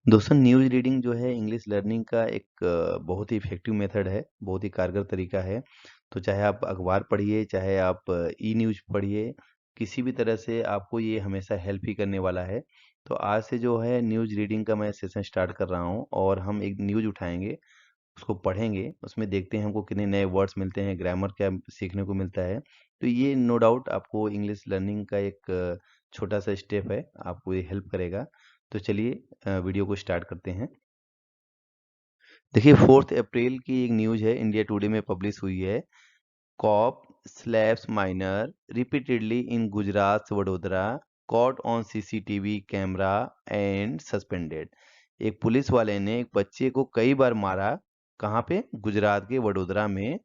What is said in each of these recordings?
दोस्तों news reading जो है इंग्लिश लर्निंग का एक बहुत ही इफ़ेक्टिव मेथड है, बहुत ही कारगर तरीका है। तो चाहे आप अखबार पढ़िए, चाहे आप ई न्यूज़ पढ़िए, किसी भी तरह से आपको ये हमेशा हेल्प ही करने वाला है। तो आज से जो है न्यूज़ रीडिंग का मैं सेशन स्टार्ट कर रहा हूँ और हम एक न्यूज़ उठाएँगे, उसको पढ़ेंगे, उसमें देखते हैं हमको कितने नए वर्ड्स मिलते हैं, ग्रामर क्या सीखने को मिलता है। तो ये नो डाउट आपको इंग्लिश लर्निंग का एक छोटा-सा स्टेप है, आपको ये हेल्प करेगा। तो चलिए वीडियो को स्टार्ट करते हैं। देखिए 4 अप्रैल की एक न्यूज़ है, इंडिया टुडे में पब्लिश हुई है। Cop slaps minor repeatedly in Gujarat Vadodara, caught on CCTV camera and suspended. एक पुलिस वाले ने एक बच्चे को कई बार मारा। कहाँ पे? गुजरात के वडोदरा में।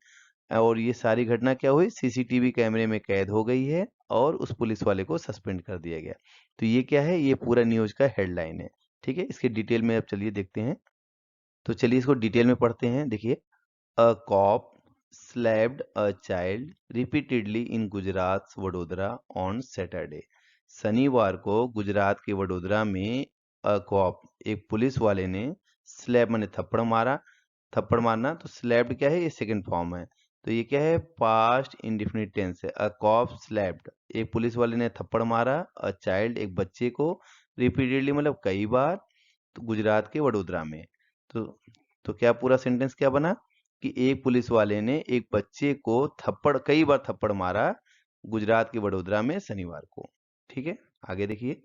और ये सारी घटना क्या हुई? सीसीटीवी कैमरे में कैद हो गई है और उस पुलिस वाले को सस्पेंड कर दिया गया। तो ये क्या है? ये पूरा न्यूज़ का हेडलाइन है। ठीक है, इसके डिटेल में अब चलिए देखते हैं। तो चलिए इसको डिटेल में पढ़ते हैं। देखिए, a cop slapped a child repeatedly in Gujarat Vadodara on Saturday. शनिवार को गुजरात के वडोदरा में कॉप एक पुलिस वाले ने स्लैप माने थप्पड़ मारा। थप्पड़ मारना तो स्लैप्ड क्या है? ये सेकंड फॉर्म है। तो ये क्या है? पास्ट इंडेफिनिट टेंस है। अ कॉप स्लैप्ड, एक पुलिस वाले ने थप्पड़ मारा अ चाइल्ड, एक बच्चे को, रिपीटेडली मतलब कई बार, तो गुजरात के वडोदरा में। तो तो क्या पूरा सेंटेंस क्या बना कि एक पुलिस वाले ने एक बच्चे को थप्पड़ कई बार थप्पड़ मारा गुजरात के वडोदरा में शनिवार को। ठीक है, आगे देखिए।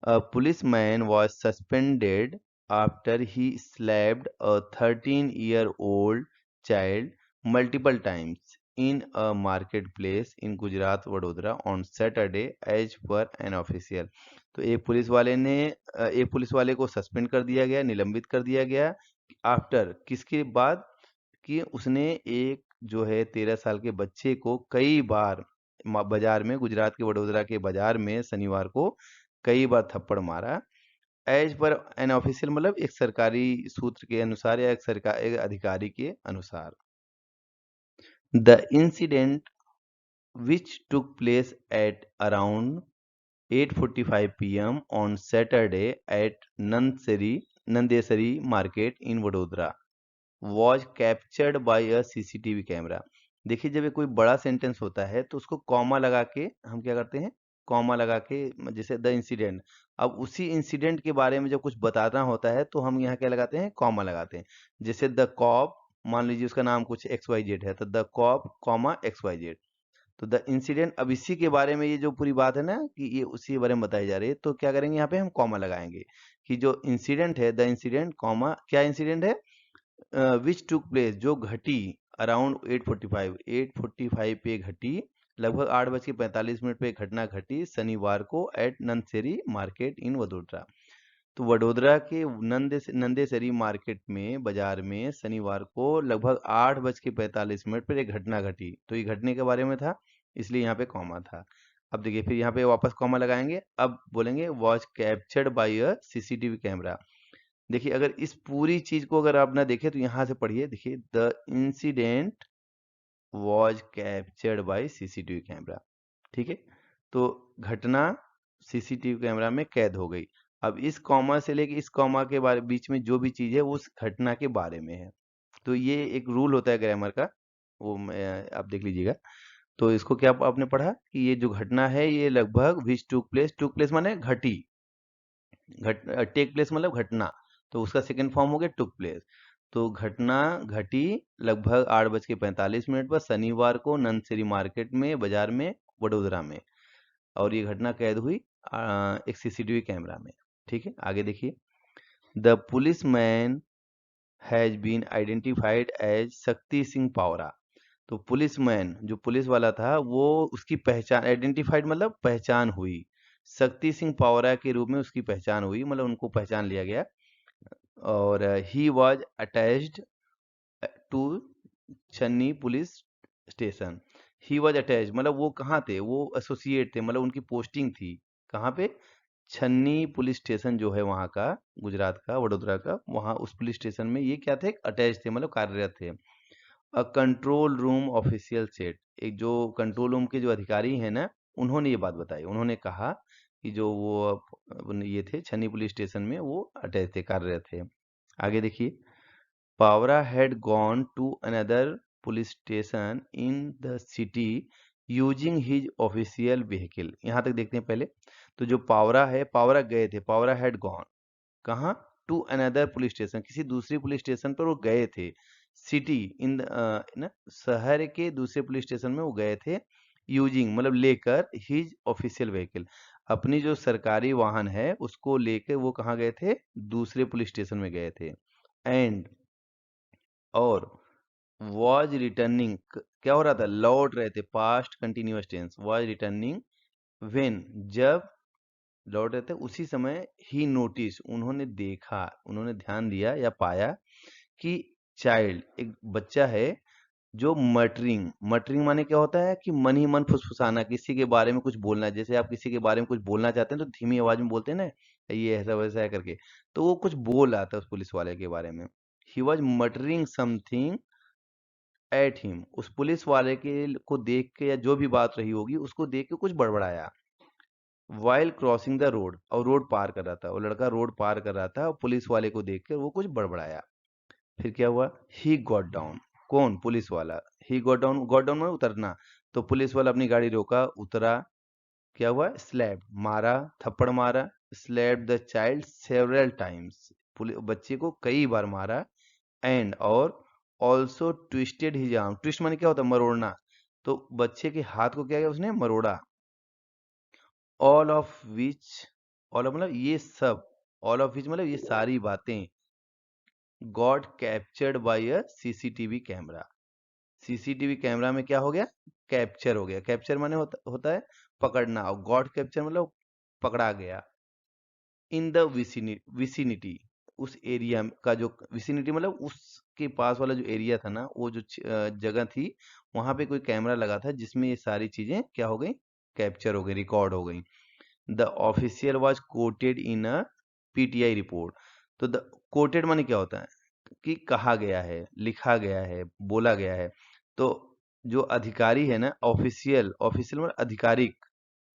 A policeman was suspended after he slapped a 13-year-old child multiple times in a marketplace in Gujarat Vadodara on Saturday as per an official। तो एक पुलिस वाले को सस्पेंड कर दिया गया, निलंबित कर दिया गया। आफ्टर किसके बाद? कि उसने एक जो है 13 साल के बच्चे को कई बार बाजार में, गुजरात के वडोदरा के बाजार में शनिवार को कई बार थप्पड़ मारा। एज पर एन ऑफिशियल मतलब एक सरकारी सूत्र के अनुसार या एक अधिकारी के अनुसार। The incident which took place at around 8:45 p.m. on Saturday at Nandesari Market in Vadodara was captured by a CCTV camera. देखिए, जब ये कोई बड़ा सेंटेंस होता है तो उसको कॉमा लगा के हम क्या करते हैं? कॉमा लगा के, जैसे द इंसिडेंट। अब उसी इंसिडेंट के बारे में जब कुछ बताना होता है तो हम यहाँ क्या लगाते हैं? कॉमा लगाते हैं। जैसे द कॉप, मान लीजिए उसका नाम कुछ एक्स वाई जेड है, तो the cop comma X Y Z. तो द इंसिडेंट, अब इसी के बारे में ये जो पूरी बात है ना कि ये उसी के बारे में बताई जा रही है, तो क्या करेंगे? यहाँ पे हम कॉमा लगाएंगे कि जो इंसिडेंट है, द इंसिडेंट कॉमा क्या इंसिडेंट है? विच टुक प्लेस, जो घटी अराउंड 8:45 पे घटी, लगभग 8:45 पे घटना घटी शनिवार को एट नंदसेरी मार्केट इन वडोदरा। तो वडोदरा के नंदेसरी मार्केट में, बाजार में शनिवार को लगभग 8:45 पर एक घटना घटी। तो ये घटने के बारे में था, इसलिए यहाँ पे कॉमा था। अब देखिए, फिर यहाँ पे वापस कॉमा लगाएंगे। अब बोलेंगे was captured by a CCTV camera. देखिए, अगर इस पूरी चीज को अगर आप ना देखें तो यहाँ से पढ़िए। देखिए, the incident was captured by CCTV camera. ठीक है, तो घटना सीसीटीवी कैमरा में कैद हो गई। अब इस कॉमा से लेके इस कॉमा के बारे बीच में जो भी चीज है वो उस घटना के बारे में है। तो ये एक रूल होता है ग्रामर का, वो आप देख लीजिएगा। तो इसको क्या आपने पढ़ा कि ये जो घटना है ये लगभग विच टुक प्लेस माने घटी, टेक प्लेस मतलब घटना, तो उसका सेकंड फॉर्म हो गया टुक प्लेस। तो घटना घटी लगभग 8:45 पर शनिवार को नंदसेरी मार्केट में, बाजार में, वडोदरा में। और ये घटना कैद हुई एक सीसीटीवी कैमरा में। ठीक है, आगे देखिए। The policeman has been identified as Shakti Singh Pawara. तो पुलिसमैन, जो पुलिस वाला था, वो उसकी पहचान, आइडेंटिफाइड मतलब पहचान हुई, शक्ति सिंह पावरा के रूप में उसकी पहचान हुई, मतलब उनको पहचान लिया गया। और ही वॉज अटैच्ड टू छन्नी police station. He was attach मतलब वो कहाँ थे? वो एसोसिएट थे, मतलब उनकी पोस्टिंग थी कहाँ पे? छन्नी पुलिस स्टेशन जो है वहाँ का, गुजरात का, वडोदरा का, वहाँ उस पुलिस स्टेशन में ये क्या थे? अटैच थे, मतलब कार्यरत थे। A control room official set, एक जो कंट्रोल रूम के जो अधिकारी हैं ना, उन्होंने ये बात बताई। उन्होंने कहा कि जो वो ये थे छन्नी पुलिस स्टेशन में वो अटैच थे, कार्यरत थे। आगे देखिए, Pawara had gone to another police station in the city using his official vehicle। यहाँ तक देखते हैं पहले। तो जो पावरा है, पावरा गए थे, पावरा had gone कहाँ, टू अनदर पुलिस स्टेशन, किसी दूसरी पुलिस स्टेशन पर वो गए थे। सिटी इन ना शहर के दूसरे पुलिस स्टेशन में वो गए थे, यूजिंग मतलब लेकर, हिज ऑफिशियल व्हीकल, अपनी जो सरकारी वाहन है उसको लेकर वो कहाँ गए थे, दूसरे पुलिस स्टेशन में गए थे। एंड और वॉज रिटर्निंग, क्या हो रहा था, लौट रहे थे, past continuous tense, was returning when, जब लौट रहे थे उसी समय, ही नोटिस उन्होंने देखा, उन्होंने ध्यान दिया या पाया कि चाइल्ड एक बच्चा है जो मटरिंग, मटरिंग माने क्या होता है कि मन ही मन फुसफुसाना, किसी के बारे में कुछ बोलना। जैसे आप किसी के बारे में कुछ बोलना चाहते हैं तो धीमी आवाज में बोलते हैं ना, ये ऐसा वैसा है करके, तो वो कुछ बोल रहा था उस पुलिस वाले के बारे में। He was muttering something at him, उस पुलिस वाले के को देख के या जो भी बात रही होगी उसको देख के कुछ बड़बड़ाया। वाइल क्रॉसिंग द रोड, और रोड पार कर रहा था, वो लड़का रोड पार कर रहा था और पुलिस वाले को देख कर वो कुछ बड़बड़ाया। फिर क्या हुआ, ही गॉट डाउन, कौन, पुलिस वाला, ही गॉट डाउन में उतरना, तो पुलिस वाला अपनी गाड़ी रोका, उतरा, क्या हुआ, स्लैप मारा, थप्पड़ मारा, slap the child several times, बच्चे को कई बार मारा। एंड और also twisted his arm, twist माने क्या होता है, मरोड़ना, तो बच्चे के हाथ को क्या किया उसने, मरोड़ा। All of which, all of मतलब ये सब, ऑल ऑफ विच मतलब ये सारी बातें, got captured by a CCTV camera, CCTV camera में क्या हो गया, कैप्चर हो गया। कैप्चर माने होता है पकड़ना, और गॉट कैप्चर मतलब पकड़ा गया। इन द विसिनिटी, उस एरिया का जो विसिनिटी मतलब उसके पास वाला जो एरिया था ना, वो जो जगह थी, वहां पे कोई कैमरा लगा था जिसमें ये सारी चीजें क्या हो गई, कैप्चर हो गई, रिकॉर्ड हो गई। The official was quoted in a PTI report, तो द कोटेड माने क्या होता है कि कहा गया है, लिखा गया है, बोला गया है। तो जो अधिकारी है ना, ऑफिशियल, ऑफिशियल मतलब आधिकारिक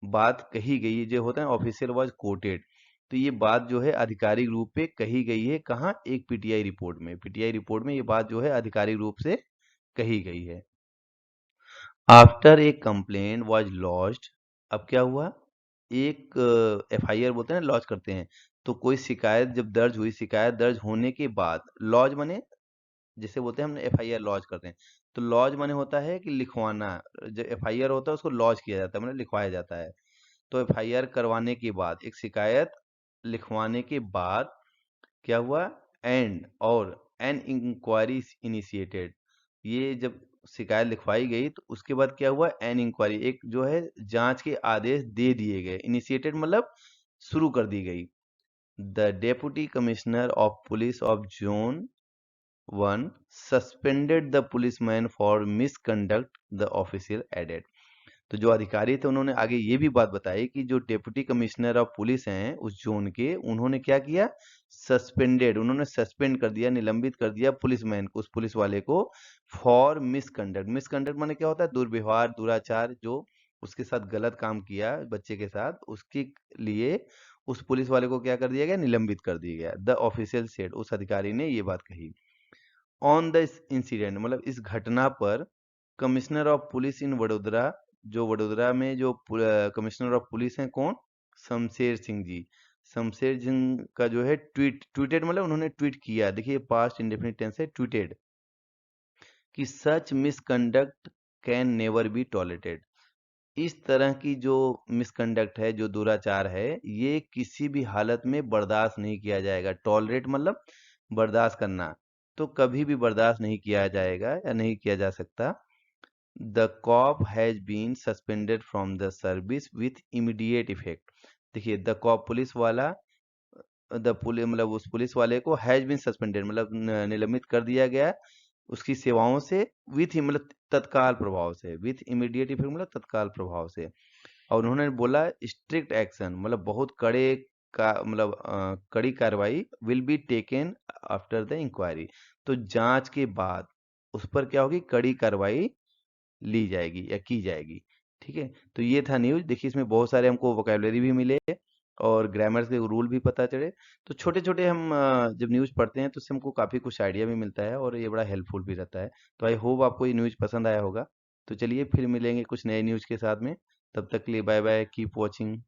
बात कही गई है, जो होता है ऑफिशियल वाज कोटेड, तो ये बात जो है आधिकारिक रूप पे कही गई है कहाँ, एक पीटीआई रिपोर्ट में, पीटीआई रिपोर्ट में ये बात जो है आधिकारिक रूप से कही गई है। After a complaint was launched, अब क्या हुआ, एक एफआईआर बोलते हैं ना, लॉन्च करते हैं, तो कोई शिकायत जब दर्ज हुई, शिकायत दर्ज होने के बाद, लॉन्च माने जैसे बोलते हैं हम एफआईआर लॉन्च करते हैं, तो लॉन्च माने होता है कि लिखवाना, जो एफआईआर होता है उसको लॉन्च किया जाता है, मतलब लिखवाया जाता है। तो एफआईआर करवाने के बाद, एक शिकायत लिखवाने के बाद क्या हुआ, एंड और एन इंक्वायरी इनिशिएटेड, ये जब शिकायत लिखवाई गई तो उसके बाद क्या हुआ, एन इंक्वायरी, एक जो है जांच के आदेश दे दिए गए, इनिशिएटेड मतलब शुरू कर दी गई। The deputy commissioner of police of zone 1 suspended the policeman for misconduct, the official added. तो जो अधिकारी थे उन्होंने आगे ये भी बात बताई कि जो डेप्यूटी कमिश्नर ऑफ पुलिस हैं उस जोन के, उन्होंने क्या किया, सस्पेंडेड, उन्होंने सस्पेंड कर दिया, निलंबित कर दिया पुलिसमैन को, उस पुलिस वाले को, फॉर मिसकंडक्ट, मिसकंडक्ट माने क्या होता है, दुर्व्यवहार, दुराचार, जो उसके साथ गलत काम किया बच्चे के साथ, उसके लिए उस पुलिस वाले को क्या कर दिया गया, निलंबित कर दिया गया। द ऑफिशियल सेड, उस अधिकारी ने ये बात कही। ऑन द इंसिडेंट मतलब इस घटना पर, कमिश्नर ऑफ पुलिस इन वडोदरा, जो वडोदरा में जो कमिश्नर ऑफ पुलिस हैं कौन, शमशेर सिंह जी, शमशेर सिंह का जो है ट्वीटेड मतलब उन्होंने ट्वीट किया, देखिए पास्ट इंडेफिनिट टेंस है, ट्वीटेड, कि such misconduct can never be tolerated, इस तरह की जो मिसकंडक्ट है, जो दुराचार है, ये किसी भी हालत में बर्दाश्त नहीं किया जाएगा। टॉलरेट मतलब बर्दाश्त करना, तो कभी भी बर्दाश्त नहीं किया जाएगा या नहीं किया जा सकता। The cop has been suspended from the service with immediate effect, देखिए द कॉप पुलिस वाला, द पुलिस मतलब उस पुलिस वाले को हैज बीन सस्पेंडेड मतलब निलंबित कर दिया गया उसकी सेवाओं से, विथ मतलब तत्काल प्रभाव से, विथ इमीडिएट इफेक्ट मतलब तत्काल प्रभाव से। और उन्होंने बोला स्ट्रिक्ट एक्शन मतलब बहुत कड़े का मतलब कड़ी कार्रवाई, will be taken after the inquiry, तो जांच के बाद उस पर क्या होगी, कड़ी कार्रवाई ली जाएगी या की जाएगी। ठीक है, तो ये था न्यूज़। देखिए इसमें बहुत सारे हमको वोकेबलरी भी मिले और ग्रामर के रूल भी पता चले। तो छोटे छोटे हम जब न्यूज़ पढ़ते हैं तो उससे हमको काफ़ी कुछ आइडिया भी मिलता है और ये बड़ा हेल्पफुल भी रहता है। तो आई होप आपको ये न्यूज़ पसंद आया होगा। तो चलिए फिर मिलेंगे कुछ नए न्यूज़ के साथ में। तब तक के लिए बाय बाय, कीप वॉचिंग।